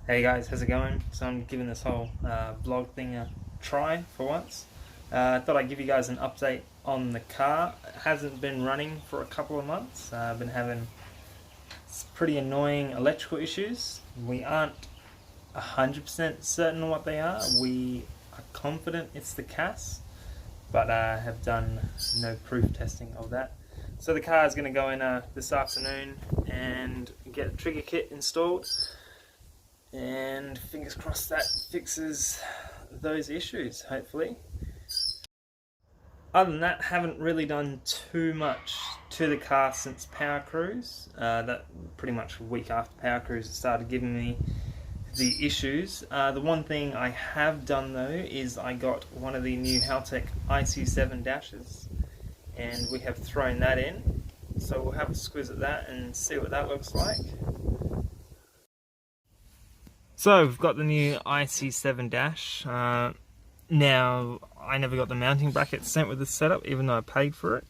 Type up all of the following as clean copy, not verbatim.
Hey guys, how's it going? So I'm giving this whole vlog thing a try for once. I thought I'd give you guys an update on the car. It hasn't been running for a couple of months. I've been having pretty annoying electrical issues. We aren't 100% certain what they are. We are confident it's the CAS, but have done no proof testing of that. So the car is going to go in this afternoon and get a trigger kit installed. And fingers crossed that fixes those issues, hopefully. Other than that, haven't really done too much to the car since Power Cruise. That pretty much a week after Power Cruise it started giving me the issues. The one thing I have done though is I got one of the new Haltech IC7 dashes, and we have thrown that in. So we'll have a squiz at that and see what that looks like. So we've got the new IC7 dash. Now, I never got the mounting bracket sent with this setup, even though I paid for it,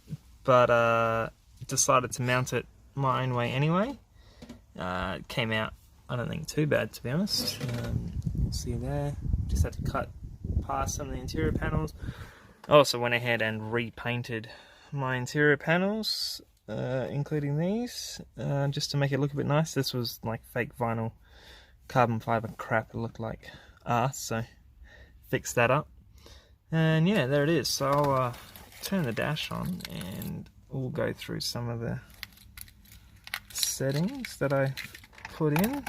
but decided to mount it my own way anyway. It came out, I don't think, too bad, to be honest. You'll see there, just had to cut past some of the interior panels. I also went ahead and repainted my interior panels, including these, just to make it look a bit nice. This was like fake vinyl carbon fiber crap, it looked like arse, so fix that up. And yeah, there it is. So I'll turn the dash on and we'll go through some of the settings that I put in.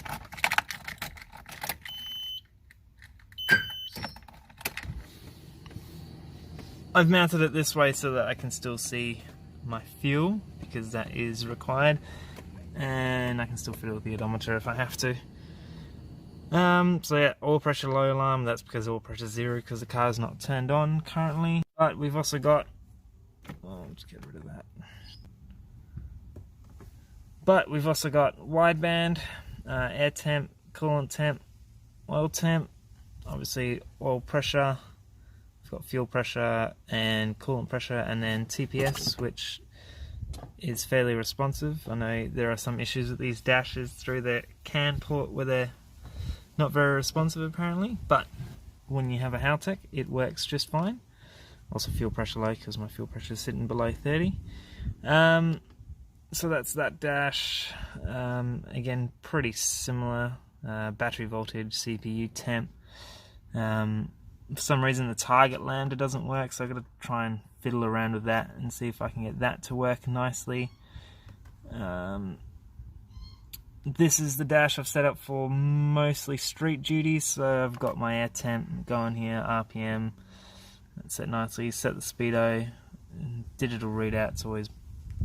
I've mounted it this way so that I can still see my fuel, because that is required, and I can still fiddle with the odometer if I have to. So yeah, oil pressure low alarm, that's because oil pressure is 0 because the car is not turned on currently. But we've also got, I'll just get rid of that. But we've also got wideband, air temp, coolant temp, oil temp, obviously oil pressure, we've got fuel pressure and coolant pressure, and then TPS, which is fairly responsive. I know there are some issues with these dashes through the CAN port where they're not very responsive apparently, but when you have a Haltech it works just fine. Also fuel pressure low because my fuel pressure is sitting below 30. So that's that dash. Again, pretty similar. Battery voltage, CPU temp. For some reason the target lambda doesn't work, so I've got to try and fiddle around with that and see if I can get that to work nicely. This is the dash I've set up for mostly street duties, so I've got my air temp going here, RPM, that's set nicely, set the speedo, digital readout's always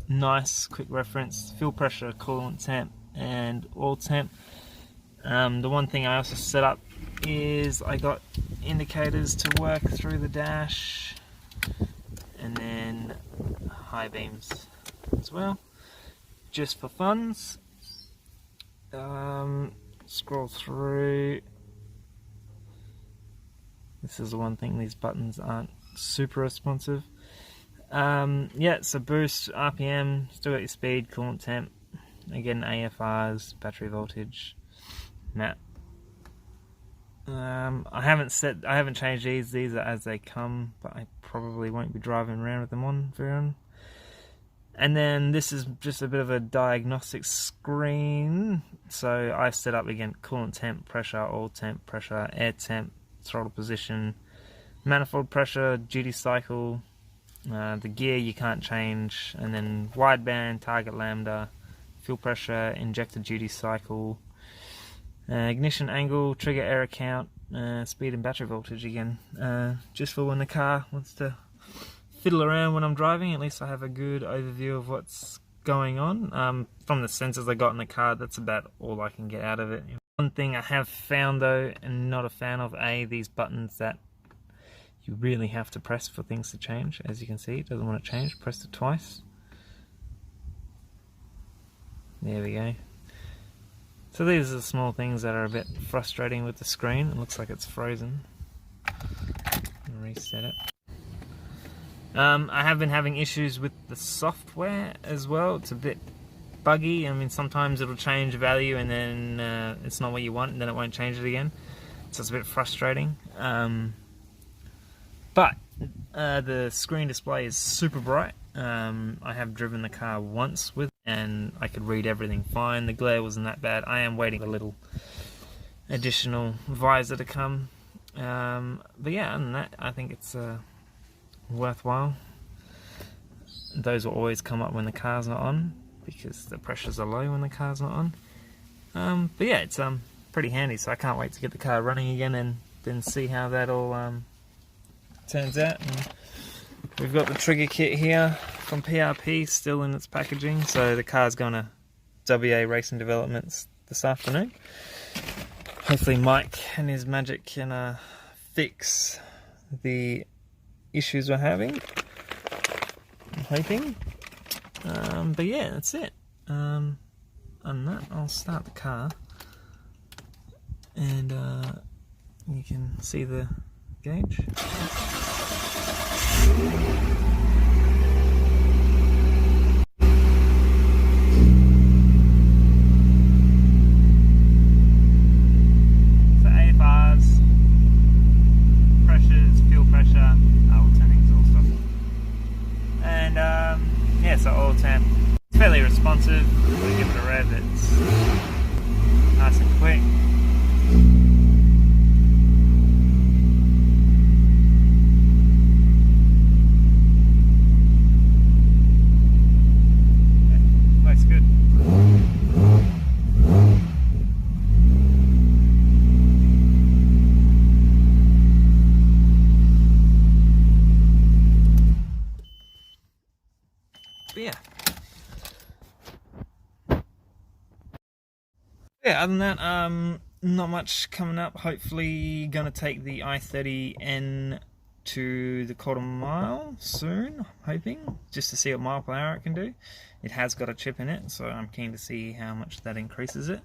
nice, quick reference, fuel pressure, coolant temp, and oil temp. The one thing I also set up is I got indicators to work through the dash, and then high beams as well, just for funs. Scroll through. This is the one thing, these buttons aren't super responsive. Yeah, so boost, RPM, still got your speed, coolant temp, again AFRs, battery voltage, map. I haven't changed these are as they come, but I probably won't be driving around with them on very often. And then this is just a bit of a diagnostic screen. So I've set up again coolant temp, pressure, oil temp, pressure, air temp, throttle position, manifold pressure, duty cycle, the gear you can't change, and then wideband, target lambda, fuel pressure, injector duty cycle, ignition angle, trigger error count, speed and battery voltage again. Just for when the car wants to fiddle around when I'm driving, at least I have a good overview of what's going on. From the sensors I got in the car, that's about all I can get out of it. One thing I have found though, and not a fan of, these buttons that you really have to press for things to change. As you can see, it doesn't want to change, press it twice. There we go. So these are the small things that are a bit frustrating with the screen. It looks like it's frozen. I'll reset it. I have been having issues with the software as well. It's a bit buggy. I mean, sometimes it'll change value and then it's not what you want, and then it won't change it again. So it's a bit frustrating. But the screen display is super bright. I have driven the car once with it, and I could read everything fine. The glare wasn't that bad. I am waiting for a little additional visor to come. But yeah, other than that, I think it's worthwhile. Those will always come up when the car's not on, because the pressures are low when the car's not on. But yeah, it's pretty handy, so I can't wait to get the car running again and then see how that all turns out. And we've got the trigger kit here from PRP still in its packaging, so the car's going to WA Racing Developments this afternoon. Hopefully Mike and his magic can fix the issues we're having. I'm hoping. But yeah, that's it. On that, I'll start the car, and you can see the gauge. So oil temp, it's fairly responsive. When you give it a rev, it's nice and quick. Yeah, looks good. Yeah, other than that, not much coming up. Hopefully gonna take the i30N to the quarter mile soon, I'm hoping, just to see what mile per hour it can do. It has got a chip in it, so I'm keen to see how much that increases it.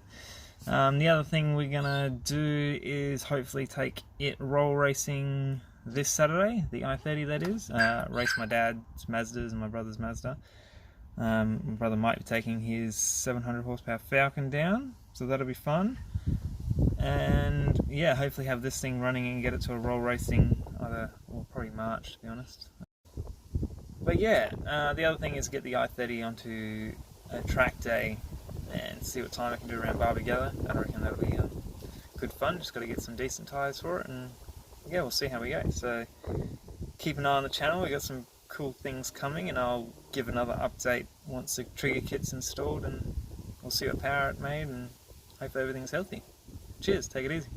The other thing we're gonna do is hopefully take it roll racing this Saturday, the i30 that is. Race my dad's Mazdas and my brother's Mazda. My brother might be taking his 700 horsepower Falcon down, so that'll be fun. And yeah, hopefully have this thing running and get it to a roll racing probably March, to be honest. But yeah, the other thing is get the i30 onto a track day and see what time I can do around Barbagallo. I reckon that'll be good fun. Just got to get some decent tyres for it, and yeah, we'll see how we go. So keep an eye on the channel. We got some cool things coming, and I'll give another update once the trigger kit's installed, and we'll see what power it made, and hope everything's healthy. Cheers, take it easy.